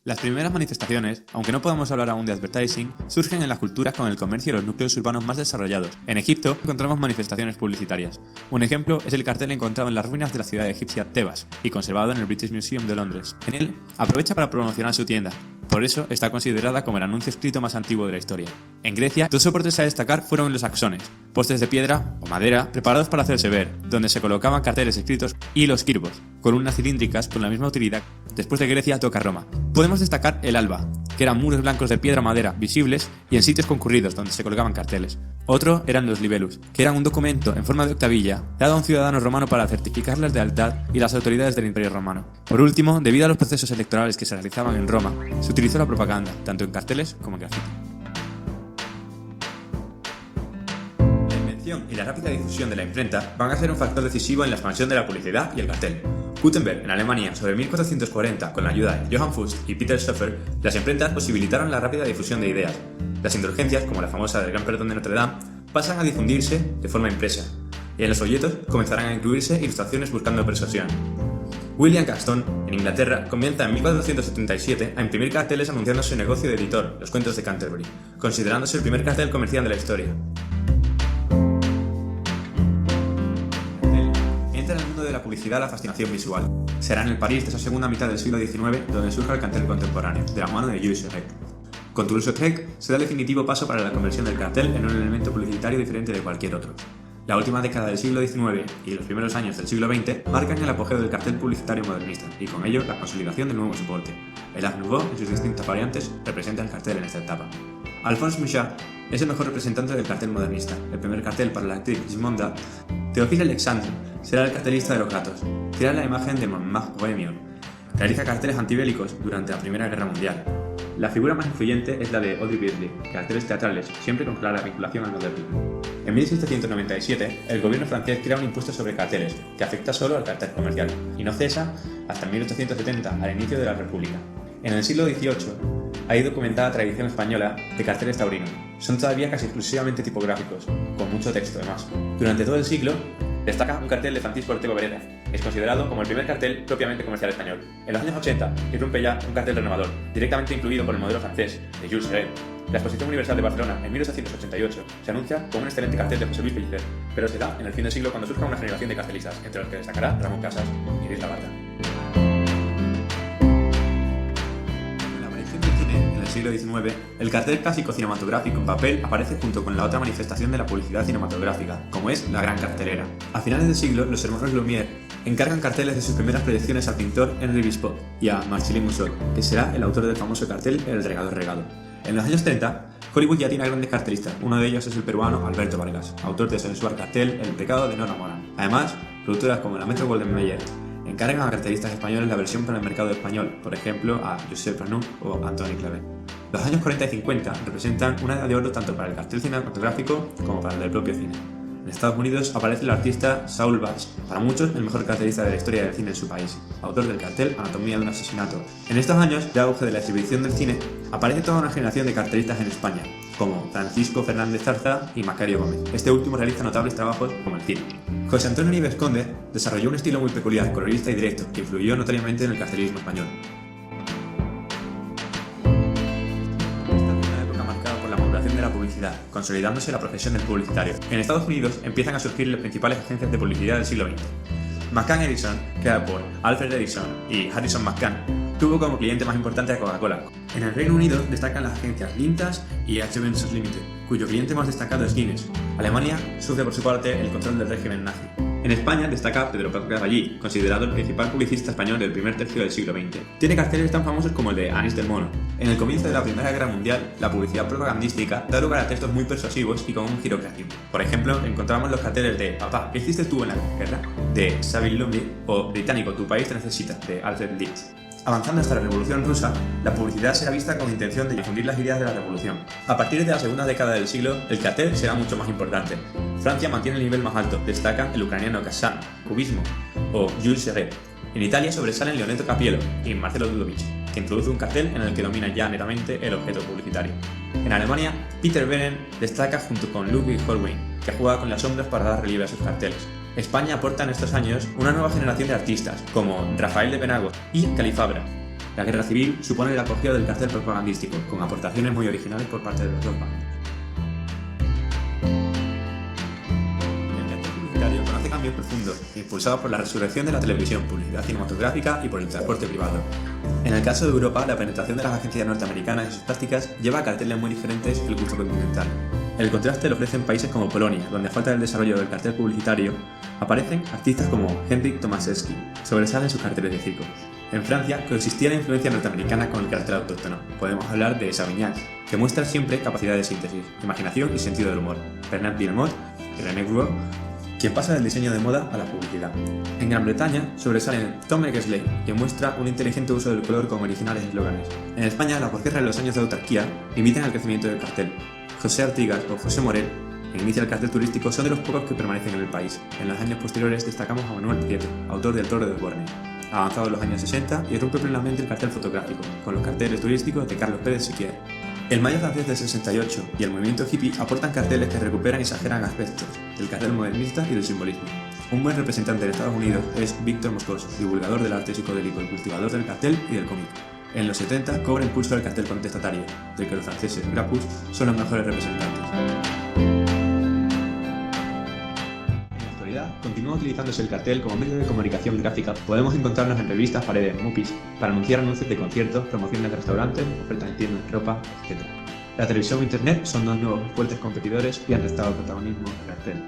Las primeras manifestaciones, aunque no podamos hablar aún de advertising, surgen en las culturas con el comercio y los núcleos urbanos más desarrollados. En Egipto encontramos manifestaciones publicitarias. Un ejemplo es el cartel encontrado en las ruinas de la ciudad egipcia Tebas y conservado en el British Museum de Londres. En él, aprovecha para promocionar su tienda. Por eso está considerada como el anuncio escrito más antiguo de la historia. En Grecia, dos soportes a destacar fueron los axones, postes de piedra o madera preparados para hacerse ver, donde se colocaban carteles escritos, y los quirbos, columnas cilíndricas con la misma utilidad. Después de Grecia toca Roma. Podemos destacar el alba, que eran muros blancos de piedra o madera visibles y en sitios concurridos donde se colocaban carteles. Otro eran los libellus, que eran un documento en forma de octavilla dado a un ciudadano romano para certificar la lealtad y las autoridades del Imperio Romano. Por último, debido a los procesos electorales que se realizaban en Roma, se utilizó la propaganda, tanto en carteles como en grafiti. La invención y la rápida difusión de la imprenta van a ser un factor decisivo en la expansión de la publicidad y el cartel. Gutenberg, en Alemania, sobre 1440, con la ayuda de Johann Fuchs y Peter Schoeffer, las imprentas posibilitaron la rápida difusión de ideas. Las indulgencias, como la famosa del Gran Perdón de Notre Dame, pasan a difundirse de forma impresa, y en los folletos comenzarán a incluirse ilustraciones buscando persuasión. William Caxton, en Inglaterra, comienza en 1477 a imprimir carteles anunciando su negocio de editor, Los Cuentos de Canterbury, considerándose el primer cartel comercial de la historia. Entra en el mundo de la publicidad la fascinación visual. Será en el París de esa segunda mitad del siglo XIX donde surge el cartel contemporáneo, de la mano de Jules Seurat. Con Toulouse-Lautrec se da el definitivo paso para la conversión del cartel en un elemento publicitario diferente de cualquier otro. La última década del siglo XIX y los primeros años del siglo XX marcan el apogeo del cartel publicitario modernista y con ello la consolidación del nuevo soporte. El Art Nouveau, en sus distintas variantes, representa el cartel en esta etapa. Alphonse Mucha es el mejor representante del cartel modernista. El primer cartel para la actriz Gismonda. Théophile Alexandre será el cartelista de los gatos. Crea la imagen de Montmartre Bohemian. Realiza carteles antibélicos durante la Primera Guerra Mundial. La figura más influyente es la de Audrey Beardsley, carteles teatrales, siempre con clara vinculación al modernismo. En 1797, el gobierno francés crea un impuesto sobre carteles, que afecta solo al cartel comercial, y no cesa hasta 1870, al inicio de la República. En el siglo XVIII, hay documentada tradición española de carteles taurinos. Son todavía casi exclusivamente tipográficos, con mucho texto además. Durante todo el siglo, destaca un cartel de Francisco Ortego Vereda. Es considerado como el primer cartel propiamente comercial español. En los años 80 irrumpe ya un cartel renovador, directamente incluido por el modelo francés de Jules Seurat. La Exposición Universal de Barcelona, en 1888, se anuncia con un excelente cartel de José Luis Pellicer, pero se da en el fin del siglo cuando surja una generación de cartelistas, entre los que destacará Ramón Casas y Luis Labarta. En el siglo XIX, el cartel clásico cinematográfico en papel aparece junto con la otra manifestación de la publicidad cinematográfica, como es la Gran Cartelera. A finales del siglo, los hermanos Lumière encargan carteles de sus primeras proyecciones al pintor Henri Bespotte y a Marcellin Mussol, que será el autor del famoso cartel El Regado Regado. En los años 30, Hollywood ya tiene grandes cartelistas, uno de ellos es el peruano Alberto Vargas, autor del sensual cartel El Pecado de Nora Morán. Además, productoras como la Metro-Goldwyn-Mayer encargan a cartelistas españoles la versión para el mercado español, por ejemplo a Josep Renut o Antoni Clavé. Los años 40 y 50 representan una edad de oro tanto para el cartel cinematográfico como para el del propio cine. En Estados Unidos aparece el artista Saul Bass, para muchos el mejor cartelista de la historia del cine en su país, autor del cartel Anatomía de un asesinato. En estos años de auge de la exhibición del cine, aparece toda una generación de cartelistas en España, como Francisco Fernández Zarza y Macario Gómez. Este último realiza notables trabajos como el cine. José Antonio Nieves Conde desarrolló un estilo muy peculiar, colorista y directo, que influyó notoriamente en el cartelismo español. De la publicidad, consolidándose la profesión del publicitario. En Estados Unidos empiezan a surgir las principales agencias de publicidad del siglo XX. McCann Edison, creada por Alfred Edison y Harrison McCann, tuvo como cliente más importante a Coca-Cola. En el Reino Unido destacan las agencias Lintas y H. Benson Limited, cuyo cliente más destacado es Guinness. Alemania sufre por su parte el control del régimen nazi. En España destaca Pedro Paco Caballí, considerado el principal publicista español del primer tercio del siglo XX. Tiene carteles tan famosos como el de Anís del Mono. En el comienzo de la Primera Guerra Mundial, la publicidad propagandística da lugar a textos muy persuasivos y con un giro creativo. Por ejemplo, encontramos los carteles de Papá, ¿qué hiciste tú en la guerra?, de Savile Lumley, o Británico, tu país te necesita, de Alfred Leeds. Avanzando hasta la Revolución Rusa, la publicidad será vista con intención de difundir las ideas de la revolución. A partir de la segunda década del siglo, el cartel será mucho más importante. Francia mantiene el nivel más alto, destacan el ucraniano Kazan, Cubismo o Jules Seurat. En Italia sobresalen Leonetto Capiello y Marcelo Ludovici, que introduce un cartel en el que domina ya netamente el objeto publicitario. En Alemania, Peter Benen destaca junto con Ludwig Holbein, que juega con las sombras para dar relieve a sus carteles. España aporta en estos años una nueva generación de artistas, como Rafael de Penagos y Califabra. La guerra civil supone el apogeo del cartel propagandístico, con aportaciones muy originales por parte de los dos bandos. El cartel publicitario conoce cambios profundos, impulsados por la resurrección de la televisión, publicidad cinematográfica y por el transporte privado. En el caso de Europa, la penetración de las agencias norteamericanas y sus prácticas lleva a carteles muy diferentes el gusto continental. El contraste lo ofrecen países como Polonia, donde a falta del desarrollo del cartel publicitario, aparecen artistas como Henryk Tomaszewski, sobresalen sus carteles de circo. En Francia coexistía la influencia norteamericana con el cartel autóctono. Podemos hablar de Savignac, que muestra siempre capacidad de síntesis, imaginación y sentido del humor. Bernard Villemot y René Gruot, quien pasa del diseño de moda a la publicidad. En Gran Bretaña sobresalen Tom Eckersley, quien muestra un inteligente uso del color con originales eslóganes. En España, la posguerra y los años de autarquía limitan el crecimiento del cartel. José Artigas o José Morel, que inicia el cartel turístico, son de los pocos que permanecen en el país. En los años posteriores destacamos a Manuel Prieto, autor del Toro de Osborne. Avanzados los años 60 y rompe plenamente el cartel fotográfico, con los carteles turísticos de Carlos Pérez Siquier. El Mayo francés del 68 y el movimiento hippie aportan carteles que recuperan y exageran aspectos del cartel modernista y del simbolismo. Un buen representante de Estados Unidos es Víctor Moscos, divulgador del arte psicodélico, el cultivador del cartel y del cómic. En los 70 cobra impulso el cartel contestatario, del que los franceses Grapus son los mejores representantes. Continúa utilizándose el cartel como medio de comunicación gráfica. Podemos encontrarnos en revistas, paredes, mupis, para anunciar anuncios de conciertos, promociones de restaurantes, ofertas en tiendas, ropa, etc. La televisión e internet son dos nuevos fuertes competidores y han restado protagonismo al cartel.